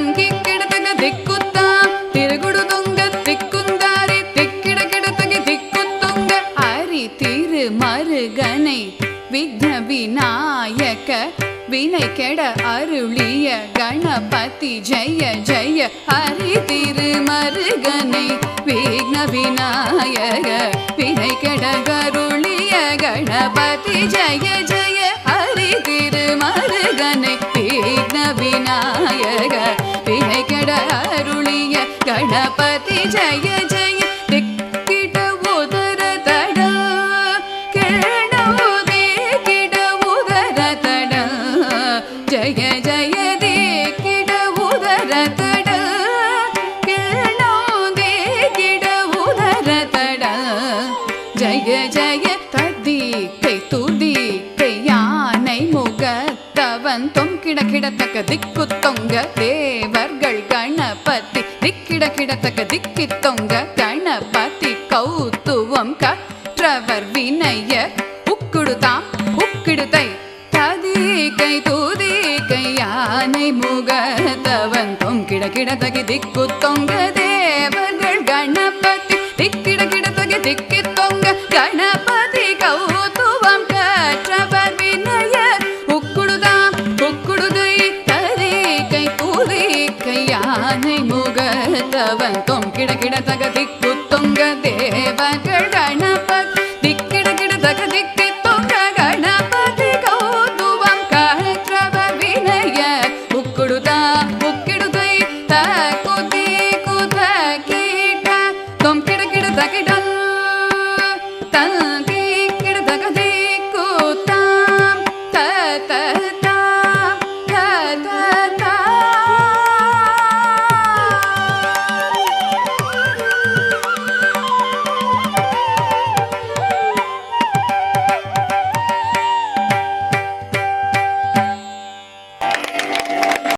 கிக்கிடத்தக திக்குத்தாம் திருகுடு தொங்க திக்குந்தாரி திக்கிட கிடத்தக திக்குத்தொங்க அரி திரு மருகனை விக்ன விநாயக வினை கெட அருளிய கணபதி ஜெய ஜெய ஹரி திரு மருகனை விக்ன விநாயக வினை கெட அருளிய கணபதி ஜெய ஜெய ஹரி திரு மருகனை விக்ன விநாயக வினை கெட அருளிய கணபதி ஜெய ஜெய திக்கிட உதர தட கேணவுதே கிட உதர தட ஜய ஜய தே கிட உதர தட கேணவுதே கிட உதர தட ஜய ஜய ததி கை துதி கை யானை முகத்தவன் தொம் கிட கிடத்தக்க திக்கு தொங்க தேவர்கள் கணபதி திக்கிட கிடத்தக்க திக்கி தொங்க கணபதி கௌத்துவம் கற்றவர் வினைய உக்குடுதாம் உக்கிடுதை ததி கை தூதி கை யானை முகத்தவன் தொம் கிட கிடத்தகி திக்கு தொங்க தேவர்கள் கணபதி திக்கிட கிடத்தகி திக்கி தொங்க கணபதி கௌத்துவம் கற்றவர் வினைய உக்குடுதாம் உக்குடுதை ததி கை தூதி கை யானை முகத்தவன் தொம் கிட கிடத்தக திக்கு தொங்க தேவர்கள் கணபதி திக்கிட கிடத்தக திக்கி தொங்க கணபதி கௌதுவம் கற்றவர் வினைய உக்குடுதாம்